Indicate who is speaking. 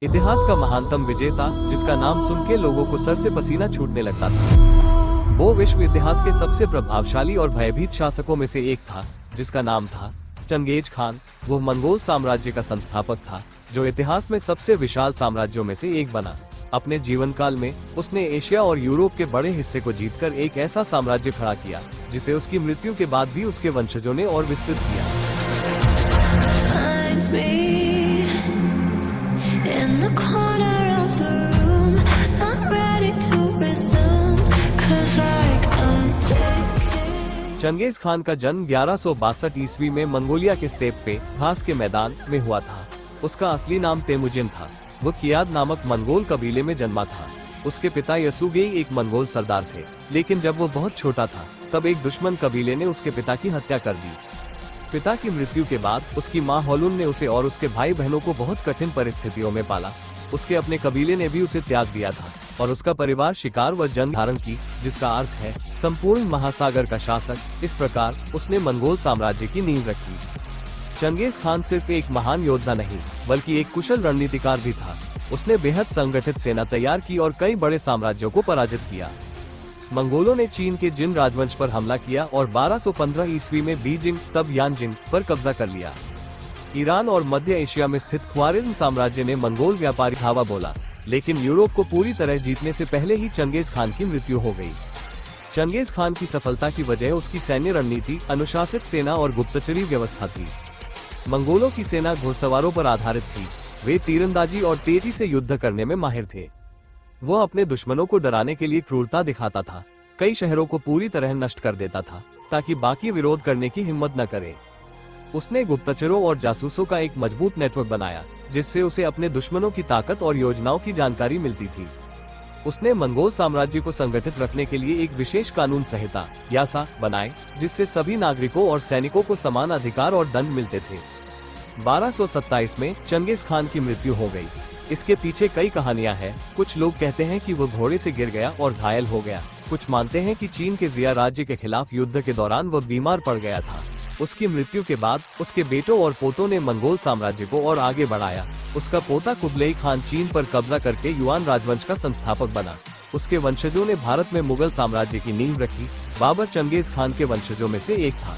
Speaker 1: इतिहास का महानतम विजेता, जिसका नाम सुन के लोगों को सर से पसीना छूटने लगता था। वो विश्व इतिहास के सबसे प्रभावशाली और भयभीत शासकों में से एक था, जिसका नाम था चंगेज खान। वो मंगोल साम्राज्य का संस्थापक था, जो इतिहास में सबसे विशाल साम्राज्यों में से एक बना। अपने जीवन काल में उसने एशिया और यूरोप के बड़े हिस्से को जीतकर एक ऐसा साम्राज्य खड़ा किया, जिसे उसकी मृत्यु के बाद भी उसके वंशजों ने और विस्तृत किया। चंगेज खान का जन्म 1162 ईस्वी में मंगोलिया के स्टेप पे घास के मैदान में हुआ था। उसका असली नाम तेमुजिन था। वो कियाद नामक मंगोल कबीले में जन्मा था। उसके पिता यसुगेई एक मंगोल सरदार थे, लेकिन जब वो बहुत छोटा था तब एक दुश्मन कबीले ने उसके पिता की हत्या कर दी। पिता की मृत्यु के बाद उसकी मां होलुन ने उसे और उसके भाई बहनों को बहुत कठिन परिस्थितियों में पाला। उसके अपने कबीले ने भी उसे त्याग दिया था और उसका परिवार शिकार व जंग धारण की, जिसका अर्थ है संपूर्ण महासागर का शासक। इस प्रकार उसने मंगोल साम्राज्य की नींव रखी। चंगेज खान सिर्फ एक महान योद्धा नहीं, बल्कि एक कुशल रणनीतिकार भी था। उसने बेहद संगठित सेना तैयार की और कई बड़े साम्राज्यों को पराजित किया। मंगोलों ने चीन के जिन राजवंश पर हमला किया और 1215 ईस्वी में बीजिंग, तब यानजिंग पर कब्जा कर लिया। ईरान और मध्य एशिया में स्थित ख्वारिज्म साम्राज्य ने मंगोल व्यापारी धावा बोला, लेकिन यूरोप को पूरी तरह जीतने से पहले ही चंगेज खान की मृत्यु हो गई। चंगेज खान की सफलता की वजह उसकी सैन्य रणनीति, अनुशासित सेना और गुप्तचरी व्यवस्था थी। मंगोलों की सेना घुड़सवारों पर आधारित थी। वे तीरंदाजी और तेजी से युद्ध करने में माहिर थे। वो अपने दुश्मनों को डराने के लिए क्रूरता दिखाता था। कई शहरों को पूरी तरह नष्ट कर देता था, ताकि बाकी विरोध करने की हिम्मत न करे। उसने गुप्तचरों और जासूसों का एक मजबूत नेटवर्क बनाया, जिससे उसे अपने दुश्मनों की ताकत और योजनाओं की जानकारी मिलती थी। उसने मंगोल साम्राज्य को संगठित रखने के लिए एक विशेष कानून संहिता यासा बनाए, जिससे सभी नागरिकों और सैनिकों को समान अधिकार और दंड मिलते थे। 1227 में चंगेज खान की मृत्यु हो गई। इसके पीछे कई कहानियां हैं। कुछ लोग कहते हैं कि वो घोड़े से गिर गया और घायल हो गया। कुछ मानते हैं कि चीन के जिया राज्य के खिलाफ युद्ध के दौरान वह बीमार पड़ गया था। उसकी मृत्यु के बाद उसके बेटों और पोतों ने मंगोल साम्राज्य को और आगे बढ़ाया। उसका पोता कुबलई खान चीन पर कब्जा करके युआन राजवंश का संस्थापक बना। उसके वंशजों ने भारत में मुगल साम्राज्य की नींव रखी। बाबर चंगेज खान के वंशजों में से एक था।